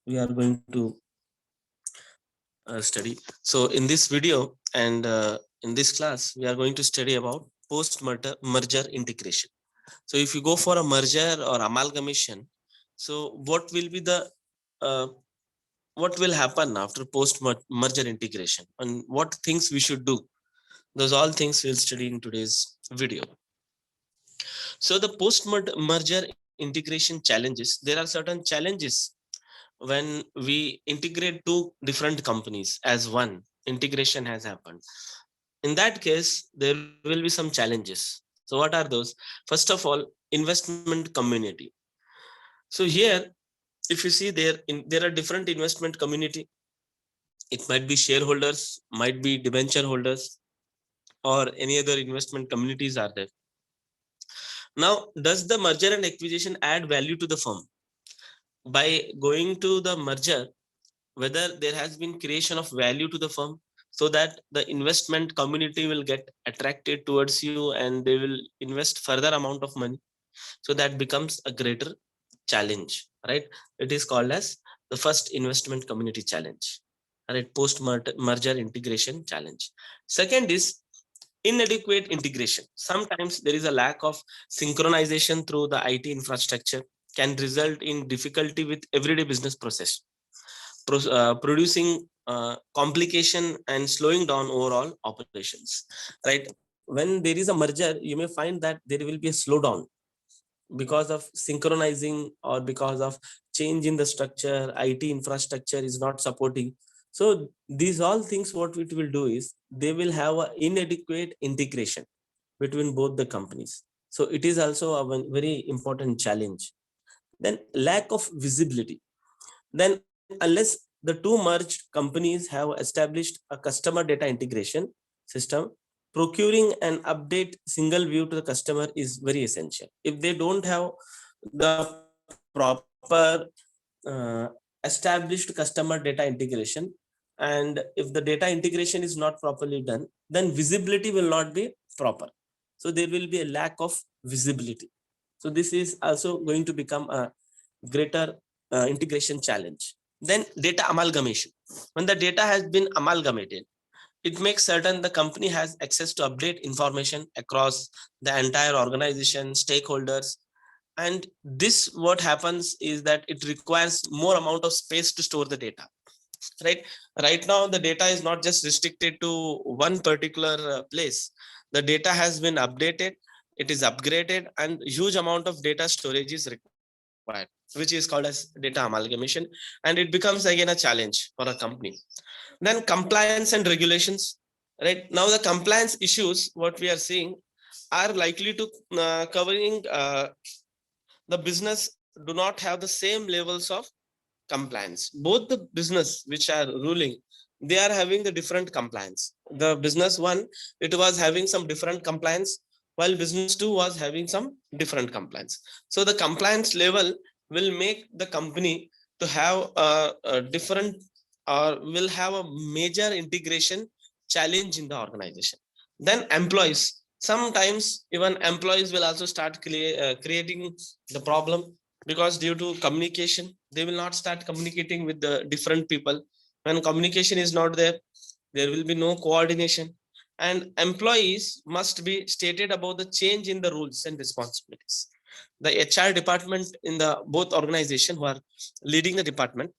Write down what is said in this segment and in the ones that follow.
we are going to study. So in this video and in this class, we are going to study about post-merger integration. So if you go for a merger or amalgamation, so uh, what will happen after post-merger integration and what things we should do? Those all things we'll study in today's video. So the post-merger integration challenges, there are certain challenges when we integrate two different companies as one. Integration has happened. In that case, there will be some challenges. So what are those? First of all, investment community. So here, if you see there are different investment community. It might be shareholders, might be debenture holders, or any other investment communities are there. Now, does the merger and acquisition add value to the firm? By going to the merger, whether there has been creation of value to the firm, so that the investment community will get attracted towards you and they will invest further amount of money. So that becomes a greater challenge, right? It is called as the first investment community challenge, right? Post merger integration challenge. Second is inadequate integration. Sometimes there is a lack of synchronization through the IT infrastructure, can result in difficulty with everyday business process, producing complication and slowing down overall operations, right? When there is a merger, you may find that there will be a slowdown because of synchronizing or because of change in the structure. IT infrastructure is not supporting. So these all things, what it will do is they will have an inadequate integration between both the companies. So it is also a very important challenge. Then lack of visibility. Then unless the two merged companies have established a customer data integration system, procuring and update single view to the customer is very essential. If they don't have the proper established customer data integration, and if the data integration is not properly done, then visibility will not be proper. So there will be a lack of visibility. So this is also going to become a greater integration challenge. Then data amalgamation. When the data has been amalgamated, it makes certain the company has access to update information across the entire organization, stakeholders. And this, what happens is that it requires more amount of space to store the data, right? Right now, the data is not just restricted to one particular place. The data has been updated, it is upgraded, and huge amount of data storage is required, which is called as data amalgamation. And it becomes again a challenge for a company. Then compliance and regulations, right? Now the compliance issues, what we are seeing, are likely to covering the business do not have the same levels of compliance. Both the business which are ruling, they are having the different compliance. The business one, it was having some different compliance, while business two was having some different compliance. So the compliance level will make the company to have a different, or will have a major integration challenge in the organization. Then employees, sometimes even employees will also start creating the problem, because due to communication, they will not start communicating with the different people. When communication is not there, there will be no coordination, and employees must be stated about the change in the rules and responsibilities. The HR department in the both organization who are leading the department,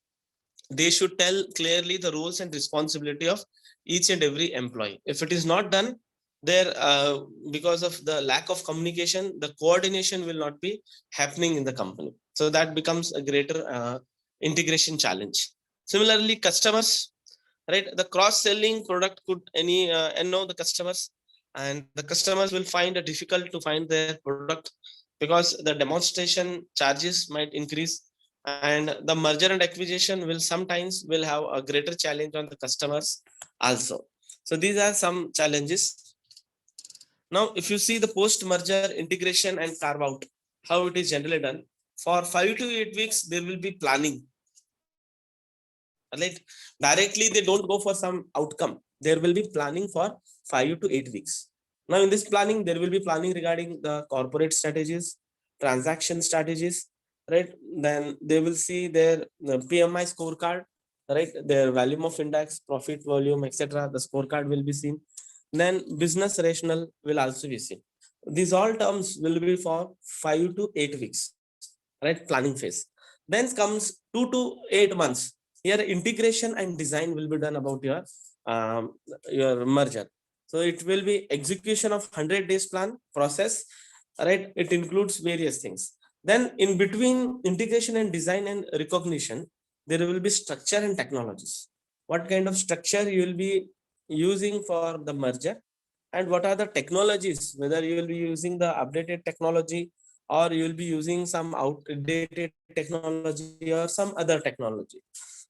they should tell clearly the rules and responsibility of each and every employee. If it is not done there, because of the lack of communication, the coordination will not be happening in the company. So that becomes a greater integration challenge. Similarly, customers, right? The cross selling product could know the customers, and the customers will find it difficult to find their product, because the demonstration charges might increase, and the merger and acquisition will sometimes will have a greater challenge on the customers also. So these are some challenges. Now if you see the post merger integration and carve out, how it is generally done, for 5 to 8 weeks there will be planning, right? Directly they don't go for some outcome, there will be planning for 5 to 8 weeks. Now in this planning, there will be planning regarding the corporate strategies, transaction strategies, right? Then they will see their PMI scorecard, right? Their volume of index, profit, volume, etc. The scorecard will be seen. Then business rationale will also be seen. These all terms will be for 5 to 8 weeks, right? Planning phase. Then comes 2 to 8 months. Here integration and design will be done about your merger. So it will be execution of 100 days plan process, right? It includes various things. Then in between integration and design and recognition, there will be structure and technologies. What kind of structure you will be using for the merger, and what are the technologies, whether you will be using the updated technology or you will be using some outdated technology or some other technology.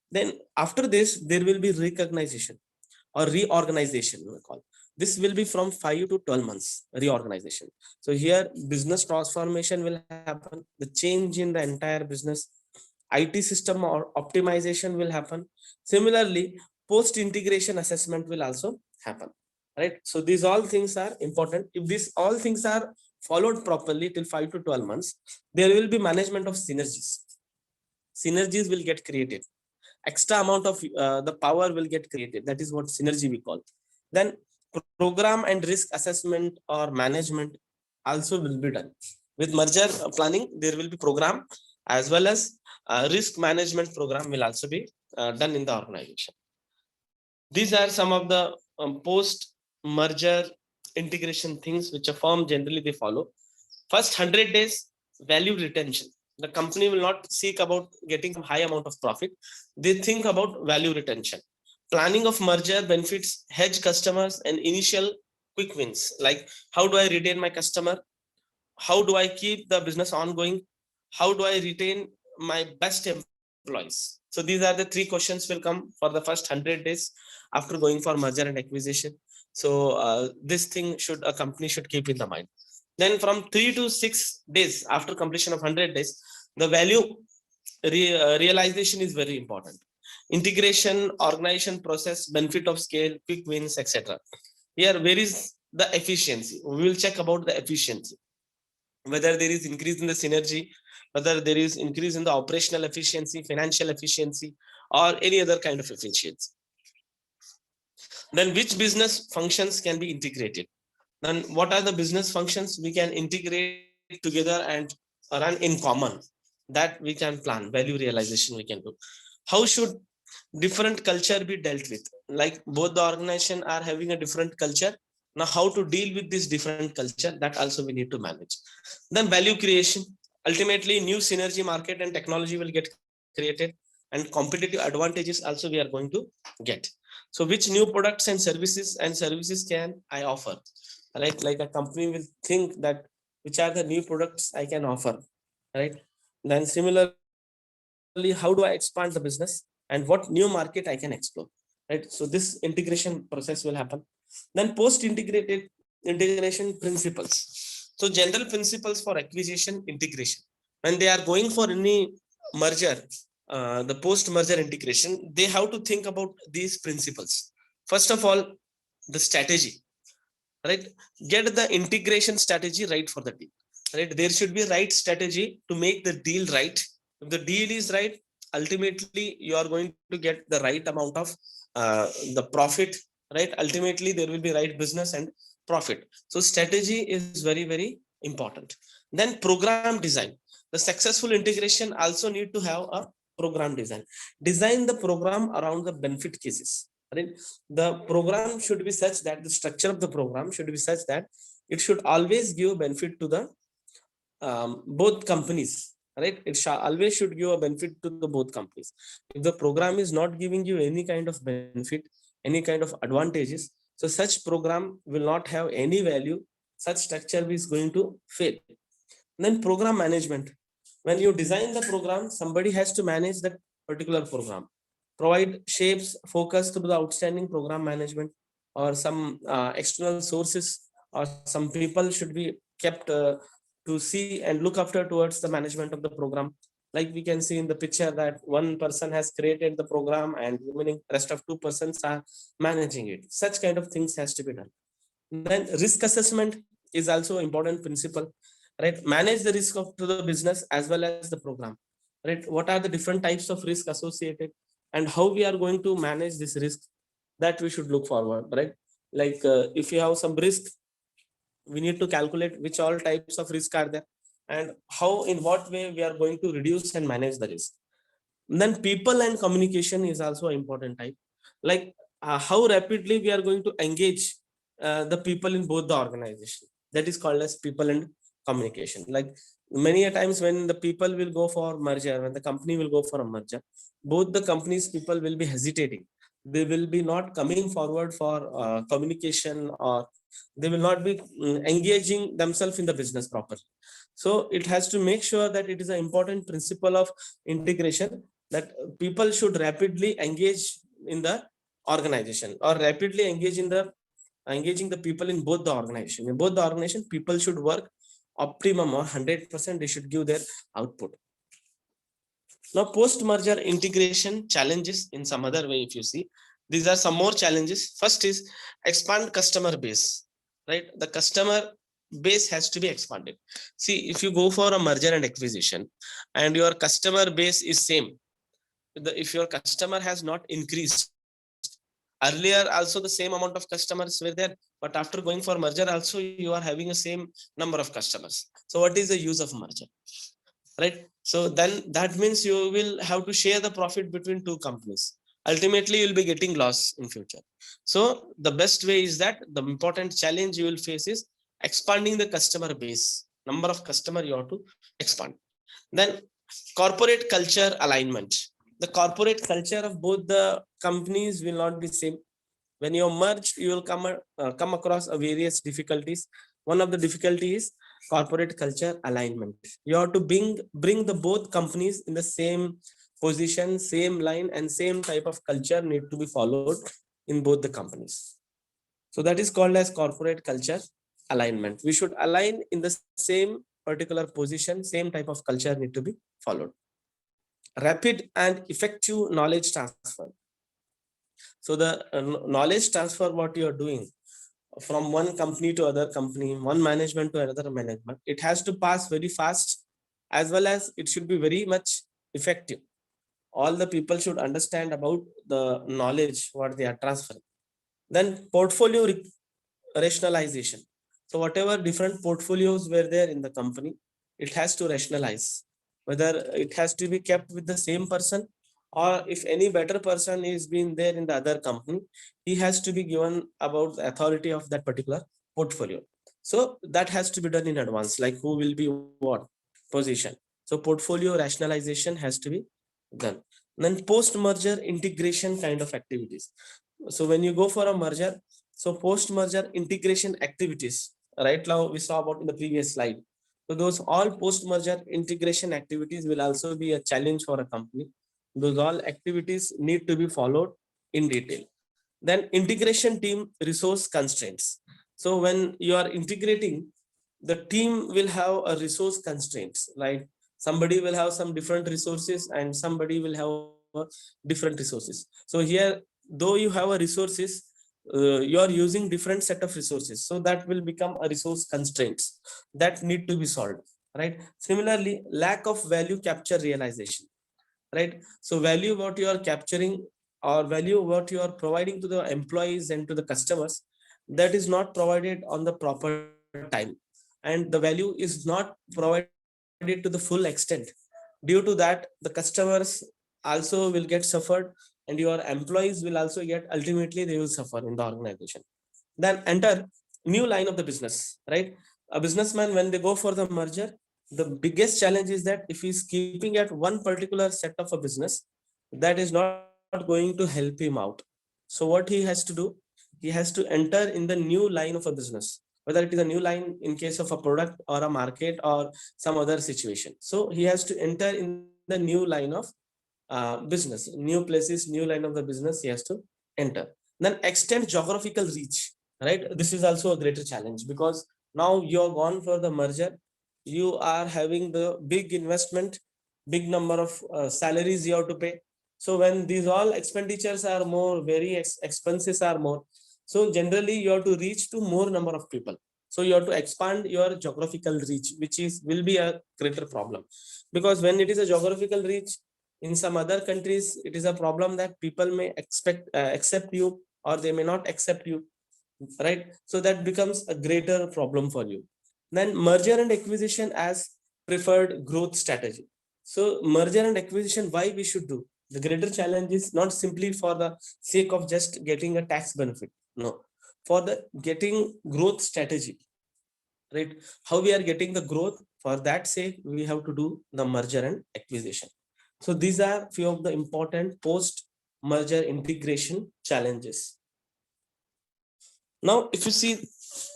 Then after this, there will be recognition or reorganization, we call. This will be from 5 to 12 months reorganization. So here business transformation will happen, the change in the entire business, IT system or optimization will happen. Similarly, post integration assessment will also happen, right? So these all things are important. If these all things are followed properly till 5 to 12 months, there will be management of synergies. Synergies will get created. Extra amount of the power will get created. That is what synergy we call. Then program and risk assessment or management also will be done. With merger planning, there will be program as well as risk management program will also be done in the organization. These are some of the post merger integration things which a firm generally they follow. First 100 days value retention. The company will not seek about getting some high amount of profit. They think about value retention. Planning of merger benefits, hedge customers and initial quick wins. Like how do I retain my customer? How do I keep the business ongoing? How do I retain my best employees? So these are the three questions will come for the first 100 days after going for merger and acquisition. So this thing should a company should keep in the mind. Then from 3 to 6 days after completion of 100 days, the value realization is very important. Integration, organization process, benefit of scale, quick wins, etc. Here, where is the efficiency? We will check about the efficiency, whether there is increase in the synergy, whether there is increase in the operational efficiency, financial efficiency, or any other kind of efficiency. Then which business functions can be integrated? Then what are the business functions we can integrate together and run in common? That we can plan, value realization we can do. How should different culture be dealt with? Like both the organization are having a different culture. Now how to deal with this different culture, that also we need to manage. Then value creation. Ultimately, new synergy market and technology will get created, and competitive advantages also we are going to get. So which new products and services can I offer? Right, like a company will think that which are the new products I can offer, right? Then similarly, how do I expand the business and what new market I can explore, right? So this integration process will happen. Then post integrated integration principles. So general principles for acquisition integration. When they are going for any merger, the post merger integration, they have to think about these principles. First of all, the strategy, right? Get the integration strategy right for the deal, right? There should be right strategy to make the deal right. If the deal is right, ultimately you are going to get the right amount of the profit, right? Ultimately there will be right business and profit. So strategy is very, very important. Then program design. The successful integration also need to have a program design. Design the program around the benefit cases, right? The program should be such that the structure of the program should be such that it should always give benefit to the both companies, right? It always should give a benefit to the both companies. If the program is not giving you any kind of benefit, any kind of advantages, so such program will not have any value. Such structure is going to fail. Then program management. When you design the program, somebody has to manage that particular program. Provide shapes, focus to the outstanding program management, or some external sources, or some people should be kept to see and look after towards the management of the program. Like we can see in the picture that one person has created the program and remaining rest of 2 persons are managing it. Such kind of things has to be done. Then risk assessment is also important principle. right? Manage the risk of to the business as well as the program, right? What are the different types of risk associated and how we are going to manage this risk, that we should look forward, right? Like if you have some risk, we need to calculate which all types of risk are there and how, in what way we are going to reduce and manage the risk. And then people and communication is also an important type, like how rapidly we are going to engage the people in both the organization, that is called as people and communication. Like many a times when the people will go for merger, when the company will go for a merger, both the companies people will be hesitating, they will be not coming forward for communication, or they will not be engaging themselves in the business properly. So it has to make sure that it is an important principle of integration, that people should rapidly engage in the organization, or rapidly engage in the engaging the people in both the organization. In both the organization, people should work optimum or 100%, they should give their output. Now, post-merger integration challenges in some other way, if you see, these are some more challenges. First is expand customer base, right? The customer base has to be expanded. See, if you go for a merger and acquisition and your customer base is same, if your customer has not increased, earlier also the same amount of customers were there, but after going for merger also you are having the same number of customers. So what is the use of merger? Right? So then that means you will have to share the profit between two companies. Ultimately, you'll be getting loss in future. So the best way is that the important challenge you will face is expanding the customer base. Number of customer you have to expand. Then corporate culture alignment. The corporate culture of both the companies will not be same. When you merge, you will come across various difficulties. One of the difficulties is corporate culture alignment. You have to bring the both companies in the same position, same line, and same type of culture need to be followed in both the companies. So that is called as corporate culture alignment. We should align in the same particular position, same type of culture need to be followed. Rapid and effective knowledge transfer. So the knowledge transfer, what you are doing from one company to other company, one management to another management, it has to pass very fast, as well as it should be very much effective. All the people should understand about the knowledge what they are transferring. Then portfolio rationalization. So whatever different portfolios were there in the company, it has to rationalize, whether it has to be kept with the same person, or if any better person is being there in the other company, he has to be given about the authority of that particular portfolio. So that has to be done in advance, like who will be what position. So portfolio rationalization has to be done. Then post merger integration kind of activities. So when you go for a merger, so post merger integration activities, right now we saw about in the previous slide. So those all post merger integration activities will also be a challenge for a company. Those all activities need to be followed in detail. Then integration team resource constraints. So when you are integrating, the team will have a resource constraints, right? Somebody will have some different resources and somebody will have different resources. So here, though you have a resources, you are using different set of resources, so that will become a resource constraints that need to be solved, right? Similarly, lack of value capture realization, right? So value what you are capturing, or value what you are providing to the employees and to the customers, that is not provided on the proper time, and the value is not provided to the full extent. Due to that, the customers also will get suffered, and your employees will also get, ultimately they will suffer in the organization. Then enter new line of the business, right? A businessman, when they go for the merger, the biggest challenge is that if he's keeping at one particular set of a business, that is not going to help him out. So what he has to do, he has to enter in the new line of a business, whether it is a new line in case of a product or a market or some other situation. So he has to enter in the new line of business, new places, new line of the business he has to enter. Then extend geographical reach, right? This is also a greater challenge, because now you're gone for the merger, you are having the big investment, big number of salaries you have to pay. So when these all expenditures are more, very expenses are more, so generally you have to reach to more number of people. So you have to expand your geographical reach, which will be a greater problem, because when it is a geographical reach in some other countries, it is a problem that people may accept you or they may not accept you, right? So that becomes a greater problem for you. Then merger and acquisition as preferred growth strategy. So merger and acquisition, why we should do? The greater challenge is not simply for the sake of just getting a tax benefit. No, for the getting growth strategy, right? How we are getting the growth, for that sake, we have to do the merger and acquisition. So these are few of the important post merger integration challenges. Now, if you see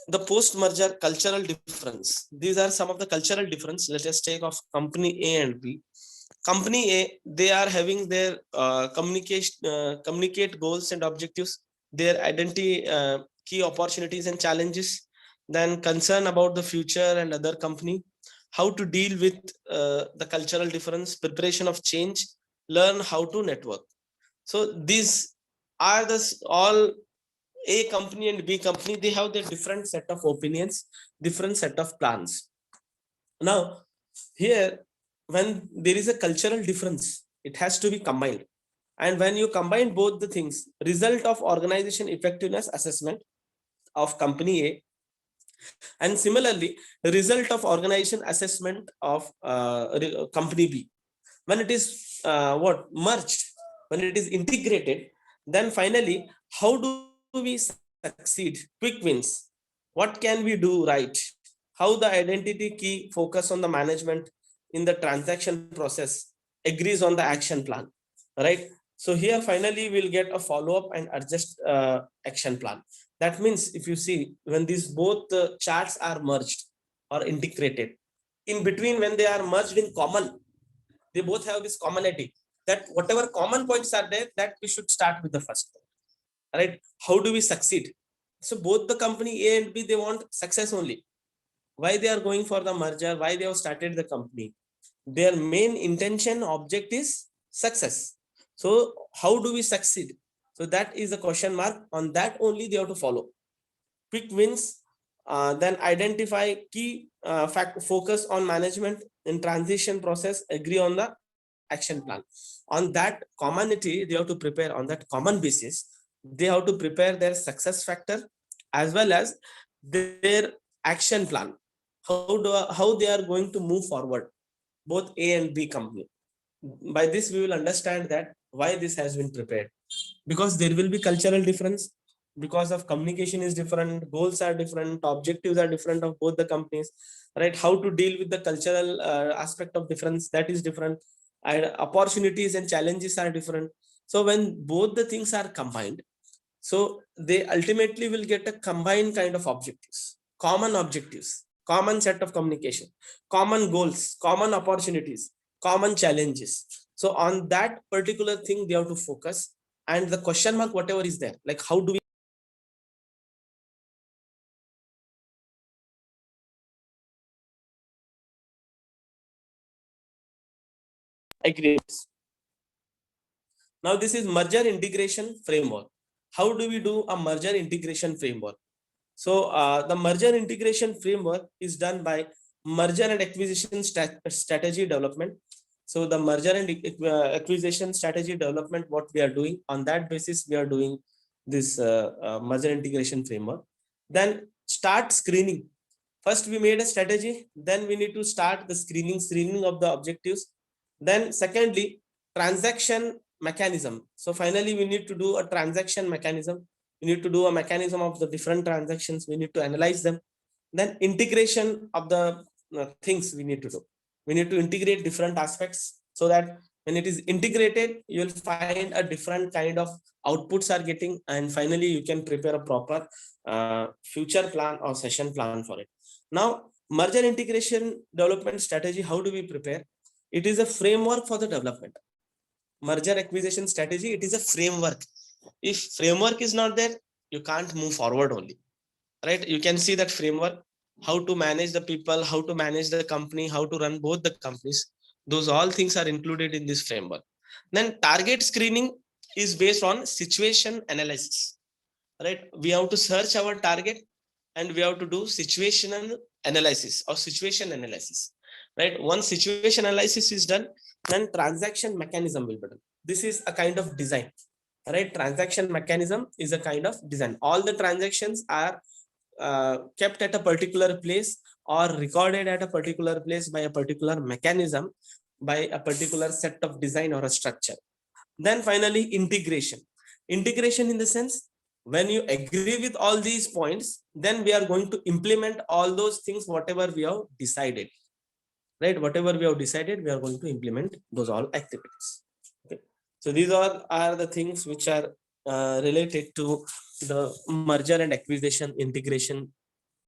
the post-merger cultural difference, these are some of the cultural difference. Let us take of company A and B. Company A, they are having their communicate goals and objectives, their identity, key opportunities and challenges, then concern about the future and other company, how to deal with the cultural difference, preparation of change, learn how to network. So these are the all A company and B company, they have their different set of opinions, different set of plans. Now, here, when there is a cultural difference, it has to be combined. And when you combine both the things, result of organization effectiveness assessment of company A, and similarly, result of organization assessment of company B. When it is merged, when it is integrated, then finally, how do we succeed? Quick wins. What can we do right? How the identity key focus on the management in the transaction process agrees on the action plan, right? So here finally we'll get a follow-up and adjust action plan. That means if you see, when these both charts are merged or integrated, in between when they are merged in common, they both have this commonality that whatever common points are there, that we should start with the first point, right? How do we succeed? So both the company A and B, they want success only. Why they are going for the merger? Why they have started the company? Their main intention, object is success. So how do we succeed? So that is the question mark. On that only they have to follow. Quick wins, then identify key focus on management in transition process, agree on the action plan. On that commonality, they have to prepare on that common basis. They have to prepare their success factor as well as their action plan. How they are going to move forward, both A and B company. By this, we will understand that why this has been prepared, because there will be cultural difference, because of communication is different, goals are different, objectives are different of both the companies, right? How to deal with the cultural aspect of difference, that is different, and opportunities and challenges are different. So when both the things are combined, so they ultimately will get a combined kind of objectives, common set of communication, common goals, common opportunities, common challenges. So on that particular thing they have to focus, and the question mark whatever is there, like how do we agreements. Now this is merger integration framework. How do we do a merger integration framework? So the merger integration framework is done by merger and acquisition strategy development. So the merger and acquisition strategy development, what we are doing, on that basis we are doing this merger integration framework. Then start screening. First we made a strategy, then we need to start the screening of the objectives. Then secondly, transaction mechanism. So finally we need to do a transaction mechanism. We need to do a mechanism of the different transactions. We need to analyze them. Then integration of the things we need to do. We need to integrate different aspects, so that when it is integrated, you will find a different kind of outputs are getting, and finally you can prepare a proper future plan or session plan for it. Now, merger integration development strategy, how do we prepare? It is a framework for the development. Merger acquisition strategy, it is a framework. If framework is not there, you can't move forward only, right? You can see that framework, how to manage the people, how to manage the company, how to run both the companies. Those all things are included in this framework. Then target screening is based on situation analysis, right? We have to search our target and we have to do situational analysis or situation analysis, right? Once situation analysis is done, then transaction mechanism will be done. This is a kind of design, right? Transaction mechanism is a kind of design. All the transactions are kept at a particular place or recorded at a particular place by a particular mechanism, by a particular set of design or a structure. Then finally, integration. Integration in the sense, when you agree with all these points, then we are going to implement all those things, whatever we have decided, right? Whatever we have decided, we are going to implement those all activities. Okay. So these are the things which are related to the merger and acquisition, integration